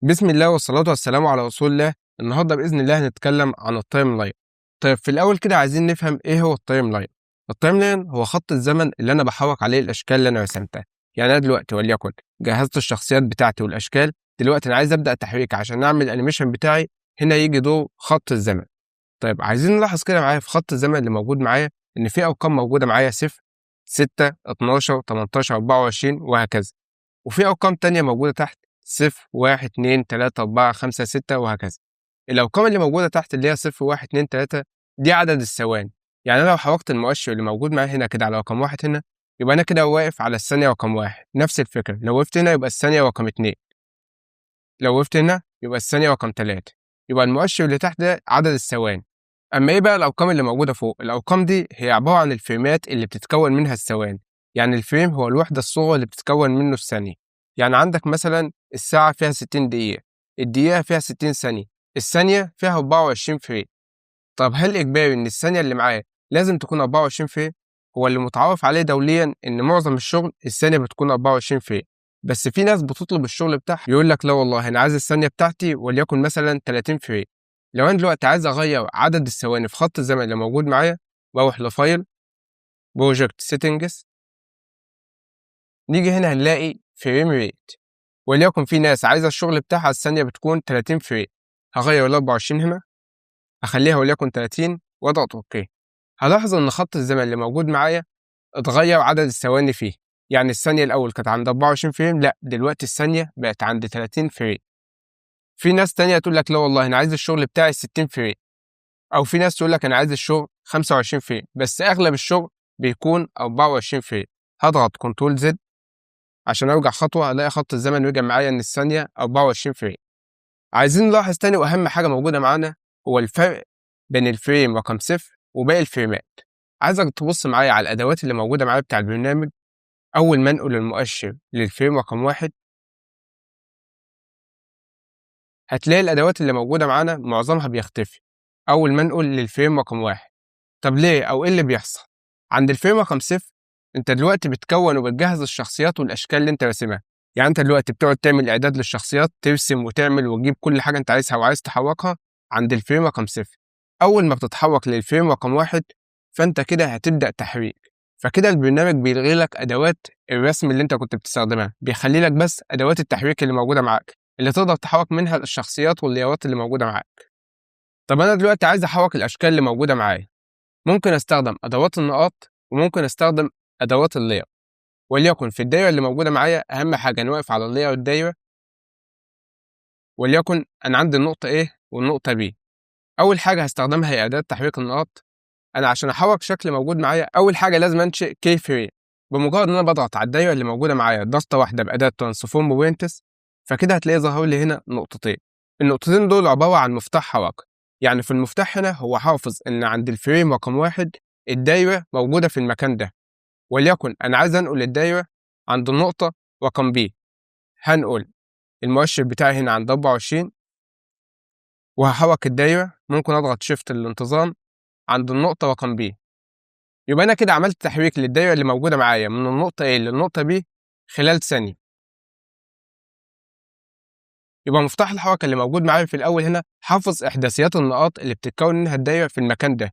بسم الله والصلاة والسلام على رسول الله. النهارده بإذن الله هنتكلم عن التايم لاين. طيب في الأول كده عايزين نفهم إيه هو التايم لاين. التايم لاين هو خط الزمن اللي أنا بحرك عليه الأشكال اللي أنا رسمتها. يعني أنا دلوقتي وليكن جهزت الشخصيات بتاعتي والأشكال، دلوقتي أنا عايز أبدأ تحريك عشان أعمل الأنيميشن بتاعي. هنا يجي دور خط الزمن. طيب عايزين نلاحظ كده معايا في خط الزمن اللي موجود معايا إن في أرقام موجودة معايا 0 6 12 18 24 وهكذا، وفي أرقام تانية موجودة تحت 0 1 2 3 4 5 6 وهكذا. الأرقام اللي موجودة تحت اللي هي 0 1 2 3 دي عدد الثواني. يعني أنا لو حركت المؤشر اللي موجود معايا هنا كده على رقم 1 هنا، يبقى أنا كده واقف على الثانية رقم 1. نفس الفكرة لو وقفت هنا يبقى الثانية رقم 2، لو وقفت هنا يبقى الثانية رقم 3. يبقى المؤشر اللي تحت ده عدد الثواني. أما إيه بقى الأرقام اللي موجودة فوق؟ الأرقام دي هي عبارة عن الفريمات اللي بتتكون منها الثواني. يعني الفريم هو الوحدة الصغرى اللي بتتكون منه الثانية. يعني عندك مثلا الساعة فيها 60 دقيقة، الدقيقة فيها 60 ثانية، الثانية فيها 24 فريم. طب هل إجباري إن الثانية اللي معايا لازم تكون 24 فريم؟ هو اللي متعارف عليه دوليا إن معظم الشغل الثانية بتكون 24 فريم، بس في ناس بتطلب الشغل بتاعها يقول لك لا والله أنا عايز الثانية بتاعتي وليكن مثلا 30 فريم. لو أنا دلوقتي عايز أغير عدد الثواني في خط الزمن اللي موجود معايا، بروح لفايل بروجكت سيتنجز، نيجي هنا هنلاقي فريم ريت، وليكن في ناس عايزة الشغل بتاعها الثانية بتكون 30 فريم. هغير ال 24 هنا، أخليها وليكن 30 وأضغط أوكي. هلاحظ إن خط الزمن اللي موجود معايا اتغير عدد الثواني فيه. يعني الثانية الأول كانت عند 24 فريم، لا دلوقتي الثانية بقت عند 30 فريم. في ناس تانية تقول لك لا والله أنا عايز الشغل بتاعي 60 فريم، أو في ناس تقول لك أنا عايز الشغل 25 فريم، بس أغلب الشغل بيكون 24 فريم. هضغط كنترول زد عشان أرجع خطوة، ألاقي خط الزمن رجع معايا إن الثانية 24 فريم. عايزين نلاحظ تاني وأهم حاجة موجودة معانا هو الفرق بين الفريم رقم 0 وباقي الفريمات. عايزك تبص معايا على الأدوات اللي موجودة معايا بتاع البرنامج. أول ما أنقل المؤشر للفريم رقم 1 هتلاقي الأدوات اللي موجودة معانا معظمها بيختفي أول ما أنقل للفريم رقم 1. طب ليه أو إيه اللي بيحصل؟ عند الفريم رقم 0 أنت دلوقتي بتكون وبتجهز الشخصيات والأشكال اللي أنت راسمها. يعني أنت دلوقتي بتقعد تعمل إعداد للشخصيات، ترسم وتعمل وتجيب كل حاجة أنت عايزها وعايز تحركها عند الفريم رقم 0. أول ما بتتحرك للفريم رقم 1 فأنت كده هتبدأ تحريك. فكده البرنامج بيلغي لك أدوات الرسم اللي أنت كنت بتستخدمها، بيخلي لك بس أدوات التحريك اللي موجودة معاك اللي تقدر تحرك منها الشخصيات والليارات اللي موجودة معاك. طب أنا دلوقتي عايز أحرك الأشكال اللي موجودة معايا، ممكن أستخدم أدوات النقاط وممكن أستخدم أدوات اللاير. وليكن في الدايرة اللي موجودة معايا أهم حاجة نوقف على اللاير الدايرة، وليكن أنا عندي النقطة A والنقطة B. أول حاجة هستخدمها هي أداة تحريك النقاط. أنا عشان أحرك شكل موجود معايا أول حاجة لازم أنشئ كي فريم. بمجرد إن أنا بضغط على الدايرة اللي موجودة معايا ضغطة واحدة بأداة ترانسفورم بوينتس، فكده هتلاقي ظهر لي هنا نقطتين. النقطتين دول عبارة عن مفتاح حركة. يعني في المفتاح هنا هو حافظ إن عند الفريم رقم 1 الدايرة موجودة في المكان ده. وليكن أنا عايز أنقل الدايرة عند النقطة رقم B، هنقل المؤشر بتاعي هنا عند 24 وهحرك الدايرة، ممكن أضغط شيفت للانتظام عند النقطة رقم B. يبقى أنا كده عملت تحريك للدايرة اللي موجودة معايا من النقطة A للنقطة B خلال ثانية. يبقى مفتاح الحركة اللي موجود معايا في الأول هنا حافظ إحداثيات النقاط اللي بتتكون منها الدايرة في المكان ده.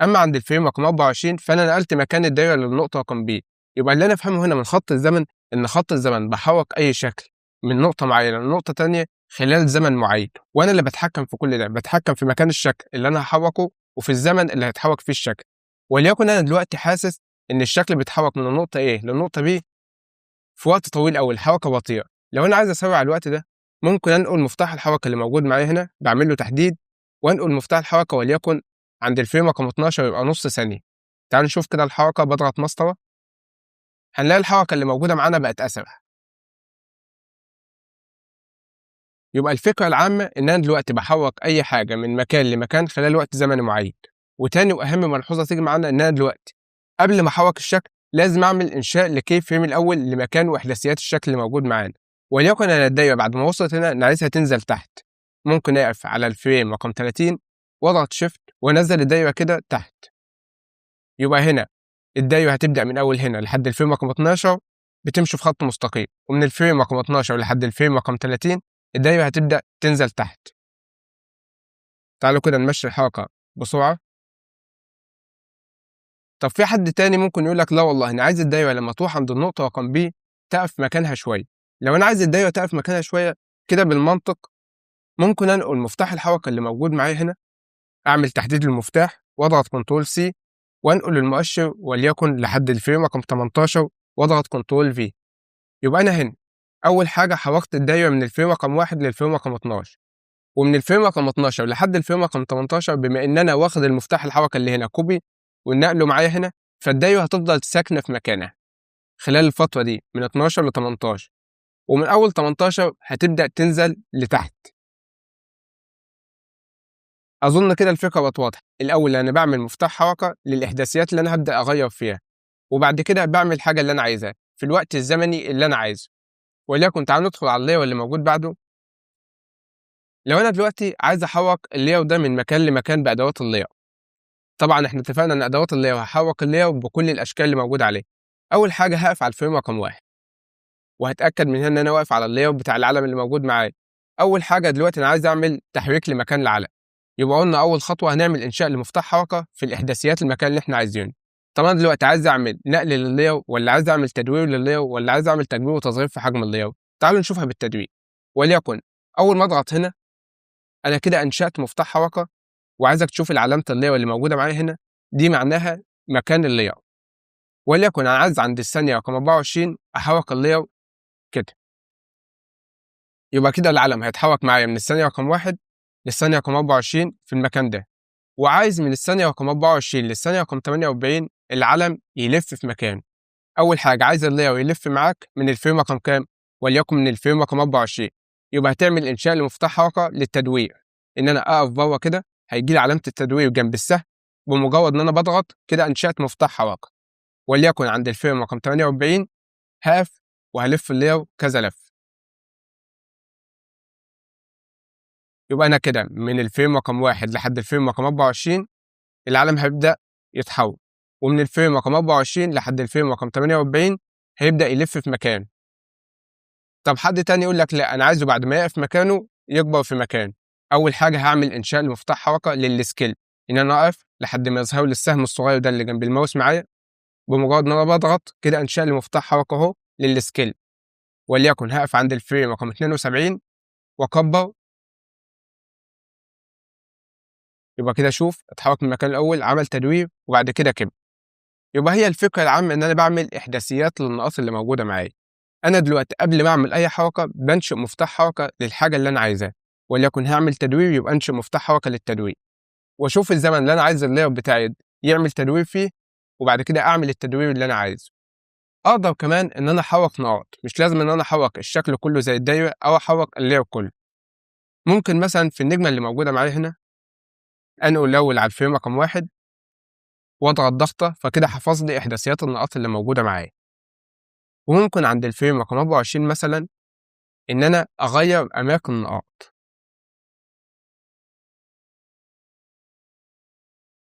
أما عند الفريم رقم 24 فأنا نقلت مكان الدايرة للنقطة رقم B. يبقى اللي أنا أفهمه هنا من خط الزمن إن خط الزمن بحرك أي شكل من نقطة معينة لنقطة تانية خلال زمن معين، وأنا اللي بتحكم في كل ده، بتحكم في مكان الشكل اللي أنا هحركه وفي الزمن اللي هيتحرك فيه الشكل. وليكن أنا دلوقتي حاسس إن الشكل بيتحرك من النقطة A للنقطة B في وقت طويل أوي، الحركة بطيئة. لو أنا عايز أسرع الوقت ده ممكن أنقل مفتاح الحركة اللي موجود معايا هنا، بعمل له تحديد وأنقل مفتاح الحركة وليكن عند الفريم رقم 12 يبقى نص ثانية. تعالوا نشوف كده الحركة، بضغط مسطرة هنلاقي الحركة اللي موجودة معانا بقت أسرع. يبقى الفكرة العامة إن أنا دلوقتي بحرك أي حاجة من مكان لمكان خلال وقت زمني معين. وتاني وأهم ملحوظة تيجي معانا إن أنا دلوقتي قبل ما أحرك الشكل لازم أعمل إنشاء لكي فريم الأول لمكان وإحداثيات الشكل اللي موجود معانا. وليكن أنا الدايرة بعد ما وصلت هنا أنا عايزها تنزل تحت، ممكن أقف على الفريم رقم 30 وأضغط شيفت وأنزل الدايرة كده تحت. يبقى هنا الدايرة هتبدأ من أول هنا لحد الفريم رقم 12 بتمشي في خط مستقيم، ومن الفريم رقم 12 لحد الفريم رقم 30 الدايرة هتبدأ تنزل تحت. تعالوا كده نمشي الحركة بسرعة. طب في حد تاني ممكن يقول لك لا والله أنا عايز الدايرة لما تروح عند النقطة رقم B تقف مكانها شوية. لو أنا عايز الدايرة تقف مكانها شوية كده بالمنطق ممكن أنقل مفتاح الحركة اللي موجود معايا هنا، أعمل تحديد للمفتاح وأضغط كنترول C وأنقل المؤشر وليكن لحد الفريم رقم 18 وأضغط كنترول V. يبقى أنا هنا أول حاجة حركت الدايرة من الفريم رقم 1 للفريم رقم 12 ومن الفريم رقم 12 لحد الفريم رقم 18 بما إن أنا واخد المفتاح الحركة اللي هنا كوبي ونقله معايا هنا، فالدايرة هتفضل ساكنة في مكانها خلال الفترة دي من 12 ل 18، ومن أول 18 هتبدأ تنزل لتحت. أظن كده الفكرة بقت واضحة. الأول أنا بعمل مفتاح حركة للإحداثيات اللي أنا هبدأ أغير فيها، وبعد كده بعمل الحاجة اللي أنا عايزها في الوقت الزمني اللي أنا عايزه. وليكن تعالوا ندخل على اللاير اللي موجود بعده. لو أنا دلوقتي عايز أحرك اللاير ده من مكان لمكان بأدوات اللاير، طبعا احنا اتفقنا ان ادوات اللاير هحرك اللاير بكل الاشكال اللي موجوده عليه. اول حاجه هقف على الفريم رقم 1 وهتاكد من هنا ان انا واقف على اللاير بتاع العلم اللي موجود معايا. اول حاجه دلوقتي انا عايز اعمل تحريك لمكان العلم، يبقى قلنا اول خطوه هنعمل انشاء لمفتاح حركه في الاحداثيات المكان اللي احنا عايزينه. طب انا دلوقتي عايز اعمل نقل لللاير ولا عايز اعمل تدوير لللاير ولا عايز اعمل تكبير وتصغير في حجم اللاير؟ تعالوا نشوفها بالتدوير. وليكن اول ما اضغط هنا انا كده انشات مفتاح حركه، وعايزك تشوف علامه اللاير اللي موجوده معايا هنا دي معناها مكان اللاير. وليكن انا عايز عند الثانيه رقم 24 احرك اللاير كده، يبقى كده العلم هيتحرك معايا من الثانيه رقم 1 للثانيه رقم 24 في المكان ده. وعايز من الثانيه رقم 24 للثانيه رقم 48 العلم يلف في مكانه. اول حاجه عايز اللاير يلف معاك من الفريم رقم كام؟ وليكن من الفريم رقم 24. يبقى هتعمل انشاء لمفتاح حركه للتدوير، ان انا اقف بره كده هيجي لي علامه التدوير جنب السهم، بمجرد ان انا بضغط كده انشات مفتاح حركه. وليكن عند الفريم رقم 48 هقف وهلف اللاير كذا لف. يبقى انا كده من الفريم رقم 1 لحد الفريم رقم 24 العلم هيبدا يتحول، ومن الفريم رقم 24 لحد الفريم رقم 48 هيبدا يلف في مكانه. طب حد تاني يقول لك لا انا عايزه بعد ما يقف مكانه يكبر في مكانه. اول حاجه هعمل انشاء لمفتاح حركه للسكيل، ان انا اقف لحد ما يظهر لي السهم الصغير ده اللي جنب الماوس معايا، بمجرد ان انا بضغط كده انشاء لمفتاح حركه اهو للسكيل. وليكن هقف عند الفريم رقم 72 واكبر، يبقى كده شوف اتحرك من المكان الاول عمل تدوير وبعد كده كبر. يبقى هي الفكره العامه ان انا بعمل احداثيات للنقاط اللي موجوده معايا. انا دلوقتي قبل ما اعمل اي حركه بنشئ مفتاح حركه للحاجه اللي انا عايزاها، وليكن هعمل تدوير يبقى انشئ مفتاح حركه للتدوير، واشوف الزمن اللي انا عايز اللاير بتاعي يعمل تدوير فيه، وبعد كده اعمل التدوير اللي انا عايزه. اقدر كمان ان انا احرك نقاط، مش لازم ان انا احرك الشكل كله زي الدايره او احرك اللاير كله. ممكن مثلا في النجمه اللي موجوده معايا هنا انقل الاول على الفريم رقم 1 واضغط ضغطه، فكده حفظ لي احداثيات النقاط اللي موجوده معايا. وممكن عند الفريم رقم 24 مثلا ان انا اغير اماكن النقاط.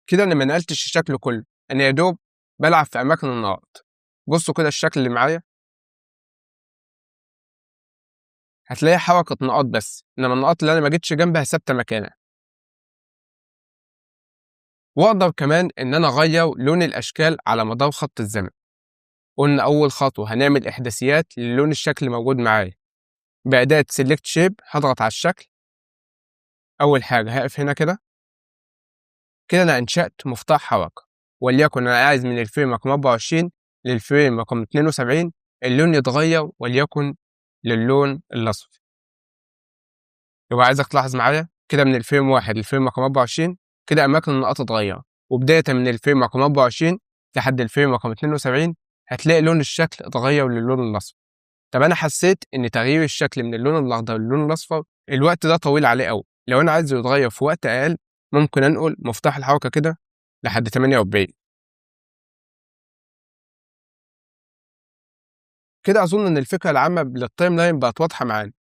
كده انا ما نقلتش الشكل كله، انا يا دوب بلعب في اماكن النقاط. بصوا كده الشكل اللي معايا هتلاقي حركه نقاط بس، انما النقاط اللي انا ما جيتش جنبها ثابته مكانها. واقدر كمان ان انا اغير لون الاشكال على مدار خط الزمن. قلنا اول خطوه هنعمل احداثيات للون الشكل اللي موجود معايا باداه سيلكت شيب. هضغط على الشكل، اول حاجه هقف هنا كده. كده انا انشات مفتاح حركه، وليكن انا عايز من الفريم رقم 24 للفريم رقم 72 اللون يتغير وليكن للون الاصفر. يبقى عايزك تلاحظ معايا كده من الفريم 1 للفريم رقم 24 كده اماكن النقاط اتغير، وبدايه من الفريم رقم 24 لحد الفريم رقم 72 هتلاقي لون الشكل اتغير للون الاصفر. طب انا حسيت ان تغيير الشكل من اللون الاخضر للون الاصفر الوقت ده طويل عليه قوي، لو انا عايزه يتغير في وقت اقل ممكن انقل مفتاح الحركه كده لحد 48. كده اظن ان الفكره العامه للتايم لاين بقت واضحه معانا.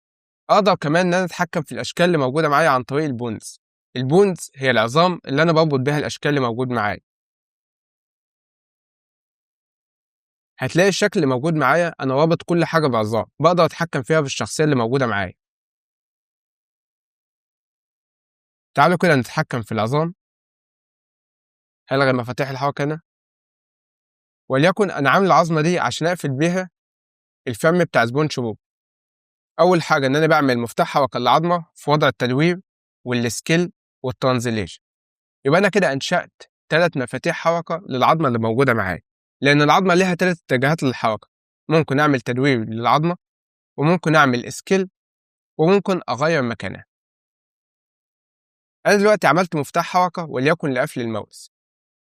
اقدر كمان ان انا اتحكم في الاشكال اللي موجوده معايا عن طريق البونز. البونز هي العظام اللي انا بربط بيها الاشكال اللي موجود معايا. هتلاقي الشكل اللي موجود معايا انا رابط كل حاجه بعظام، بقدر اتحكم فيها في الشخصيه اللي موجوده معايا. تعالوا كده نتحكم في العظام. هلغي مفاتيح الحركة هنا، وليكن أنا عامل العظمة دي عشان أقفل بيها الفم بتاع سبونج بوب. أول حاجة إن أنا باعمل مفتاح حركة للعظمة في وضع التدوير والسكيل والترانزليشن. يبقى أنا كده أنشأت 3 مفاتيح حركة للعظمة اللي موجودة معايا، لأن العظمة ليها 3 اتجاهات للحركة. ممكن أعمل تدوير للعظمة، وممكن أعمل سكيل، وممكن أغير مكانها. أنا دلوقتي عملت مفتاح حركة وليكن لقفل الماوس.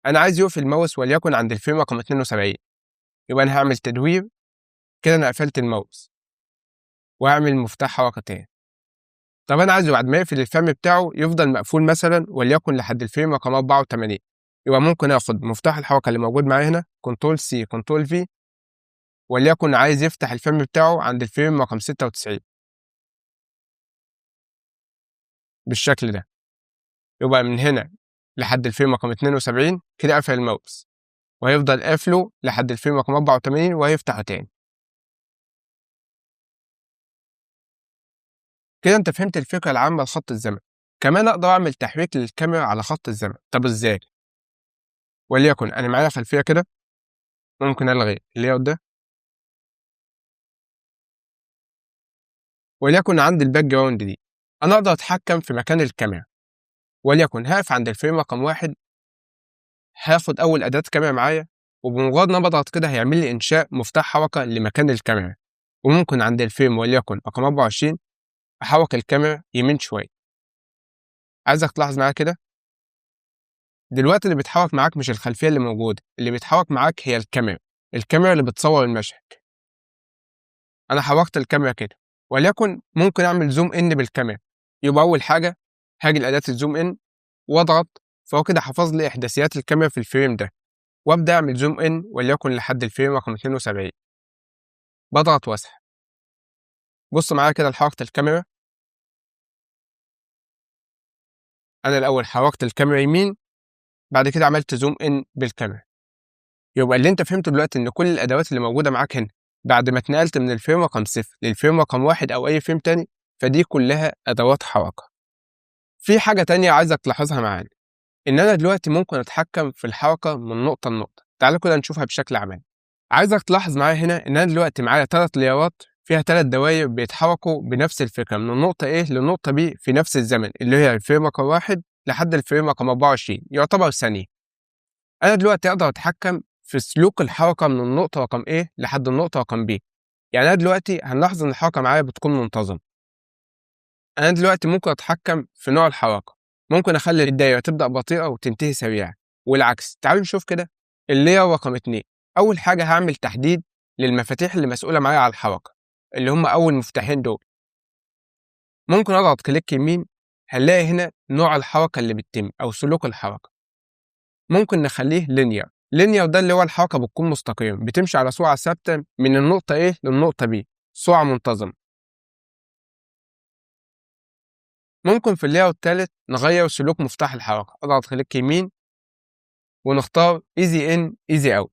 أنا عايز يقفل الماوس وليكن عند الفريم رقم 72. يبقى أنا هعمل تدوير كده، أنا قفلت الماوس، وأعمل مفتاح حركة تاني. طب أنا عايزه بعد ما يقفل الفم بتاعه يفضل مقفول مثلا وليكن لحد الفريم رقم 84. يبقى ممكن آخد مفتاح الحركة اللي موجود معايا هنا كنترول سي كنترول في، وليكن عايز يفتح الفم بتاعه عند الفريم رقم 96 بالشكل ده. يبقى من هنا لحد الفريم رقم 72 كده قفل الماوس، وهيفضل قافله لحد الفريم رقم 84 وهيفتحه تاني. كده أنت فهمت الفكرة العامة لخط الزمن. كمان أقدر أعمل تحريك للكاميرا على خط الزمن. طب إزاي؟ وليكن أنا معايا خلفية كده، ممكن ألغي اللير ده، وليكن عندي الباك جراوند دي. أنا أقدر أتحكم في مكان الكاميرا، وليكن هقف عند الفريم رقم 1، هاخد أول أداة كاميرا معايا، وبمجرد ما بضغط كده هيعمل لي إنشاء مفتاح حركة لمكان الكاميرا. وممكن عند الفريم وليكن رقم 24 أحرك الكاميرا يمين شوية. عايزك تلاحظ معايا كده، دلوقتي اللي بيتحرك معاك مش الخلفية اللي موجودة، اللي بيتحرك معاك هي الكاميرا اللي بتصور المشهد. أنا حركت الكاميرا كده، وليكن ممكن أعمل زوم إن بالكاميرا. يبقى أول حاجة هاجي لأداة الزوم إن وأضغط، فهو كده حفظ لي إحداثيات الكاميرا في الفريم ده، وأبدأ أعمل زوم إن وليكن لحد الفريم رقم 72. بضغط وأسحب. بص معايا كده لحركة الكاميرا. أنا الأول حركت الكاميرا يمين، بعد كده عملت زوم إن بالكاميرا. يبقى اللي أنت فهمته دلوقتي إن كل الأدوات اللي موجودة معاك هنا بعد ما اتنقلت من الفريم رقم 0 للفريم رقم 1 أو أي فريم تاني، فدي كلها أدوات حركة. في حاجة تانية عايزك تلاحظها معانا، إن أنا دلوقتي ممكن أتحكم في الحركة من نقطة لنقطة. تعالى كده نشوفها بشكل عملي. عايزك تلاحظ معايا هنا إن أنا دلوقتي معايا 3 ليرات فيها 3 دواير بيتحركوا بنفس الفكرة من النقطة A للنقطة B في نفس الزمن، اللي هي الفريم رقم 1 لحد الفريم رقم 24، يعتبر ثانية. أنا دلوقتي أقدر أتحكم في سلوك الحركة من النقطة رقم A لحد النقطة رقم B. يعني أنا دلوقتي هنلاحظ إن الحركة معايا بتكون منتظمة. أنا دلوقتي ممكن أتحكم في نوع الحركة، ممكن أخلي الدايرة تبدأ بطيئة وتنتهي سريعة، والعكس. تعالوا نشوف كده اللير رقم 2. أول حاجة هعمل تحديد للمفاتيح اللي مسؤولة معايا على الحركة، اللي هم أول مفتاحين دول. ممكن أضغط كليك يمين، هنلاقي هنا نوع الحركة اللي بتتم أو سلوك الحركة. ممكن نخليه لينير ده اللي هو الحركة بتكون مستقيم، بتمشي على سرعة ثابتة من النقطة A للنقطة B، سرعة منتظمة. ممكن في اللير التالت نغير سلوك مفتاح الحركة. أضغط كليك يمين ونختار ايزي ان ايزي اوت،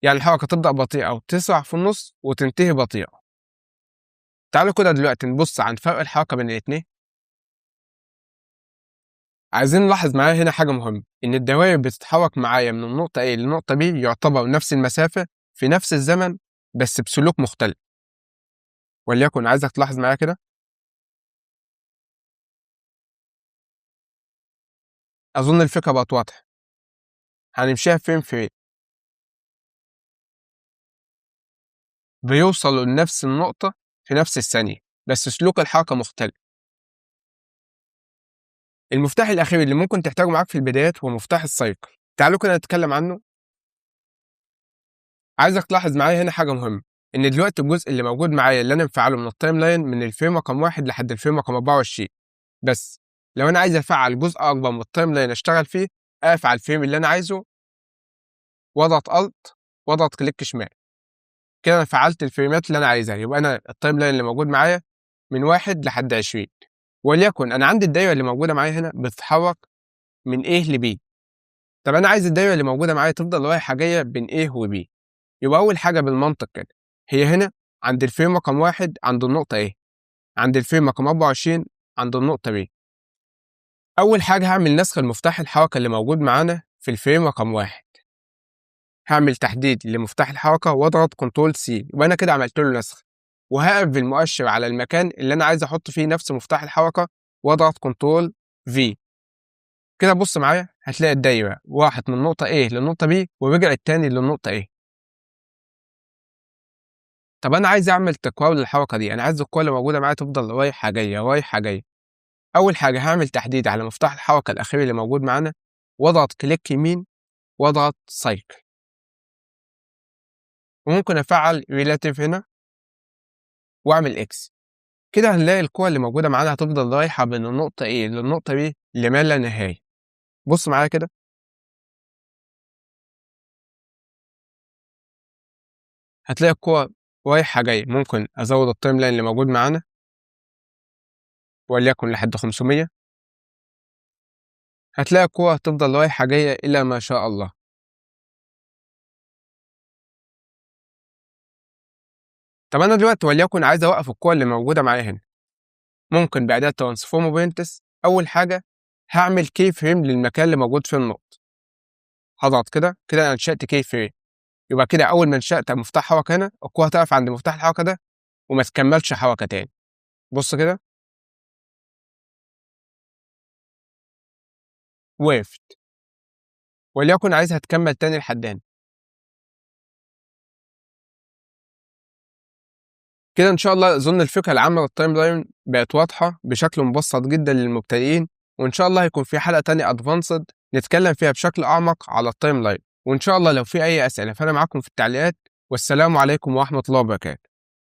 يعني الحركة تبدأ بطيئة وتسرع في النص وتنتهي بطيئة. تعالوا كده دلوقتي نبص عن فرق الحركة بين الاتنين. عايزين نلاحظ معايا هنا حاجة مهمة، إن الدوائر بتتحرك معايا من النقطة A للنقطة B يعتبر نفس المسافة في نفس الزمن، بس بسلوك مختلف. وليكن عايزك تلاحظ معايا كده، أظن الفكرة بقت واضحة. هنمشيها فين في بيوصلوا لنفس النقطة في نفس الثانية، بس سلوك الحركة مختلف. المفتاح الأخير اللي ممكن تحتاجه معاك في البدايات هو مفتاح السايكل. تعالوا كده نتكلم عنه. عايزك تلاحظ معايا هنا حاجة مهمة، إن دلوقتي الجزء اللي موجود معايا اللي أنا مفعله من التايم لاين من الفريم رقم 1 لحد الفريم رقم 24. بس لو أنا عايز أفعل جزء أكبر من التايم لاين أشتغل فيه، أقف على الفريم اللي أنا عايزه وأضغط ألت وأضغط كليك شمال. كده أنا فعلت الفريمات اللي أنا عايزها. يبقى أنا التايم لاين اللي موجود معايا من 1 لحد 20. وليكن أنا عندي الدايرة اللي موجودة معايا هنا بتتحرك من A ل B. طب أنا عايز الدايرة اللي موجودة معايا تفضل رايحة جاية بين A و B. يبقى أول حاجة بالمنطق كده، هي هنا عند الفريم رقم 1 عند النقطة A، عند الفريم رقم 24 عند النقطة B. أول حاجة هعمل نسخ المفتاح الحركة اللي موجود معانا في الفريم رقم 1. هعمل تحديد لمفتاح الحركة واضغط كنترول سي، يبقى أنا كده عملت له نسخ. وهقف المؤشر على المكان اللي أنا عايز أحط فيه نفس مفتاح الحركة واضغط كنترول في. كده بص معايا هتلاقي الدايرة راحت من نقطة A للنقطة B ورجعت تاني للنقطة A. طب أنا عايز أعمل تكرار للحركة دي، أنا عايز القوة اللي موجودة معايا تفضل رايحة جاية رايحة جاية. أول حاجة هعمل تحديد على مفتاح الحركة الأخير اللي موجود معانا واضغط كليك يمين واضغط سايكل، وممكن أفعل ريلاتيف هنا وأعمل إكس. كده هنلاقي القوة اللي موجودة معانا هتفضل رايحة من النقطة A للنقطة B لما لا نهاية. بص معايا كده، هتلاقي القوة رايحة جاية. ممكن أزود التايم لاين اللي موجود معانا وليكن لحد 500. هتلاقي القوة هتفضل رايحة جاية إلى ما شاء الله. طب أنا دلوقتي وليكن عايز أوقف القوة اللي موجودة معايا هنا. ممكن بأداة ترانسفورم بوينتس أول حاجة هعمل كي فريم للمكان اللي موجود فيه النقط. هضغط كده أنا انشأت كي فريم، يبقى كده أول ما انشأت مفتاح حركة هنا القوة هتقف عند مفتاح الحركة ده وما تكملش حركة تاني. بص كده وقفت، وليكن عايزها تكمل تاني لحد هنا. كده إن شاء الله أظن الفكرة العامة للتايم لاين بقت واضحة بشكل مبسط جدا للمبتدئين، وإن شاء الله هيكون في حلقة تانية أدفانسد نتكلم فيها بشكل أعمق على التايم لاين. وإن شاء الله لو في أي أسئلة فأنا معاكم في التعليقات، والسلام عليكم ورحمة الله وبركاته.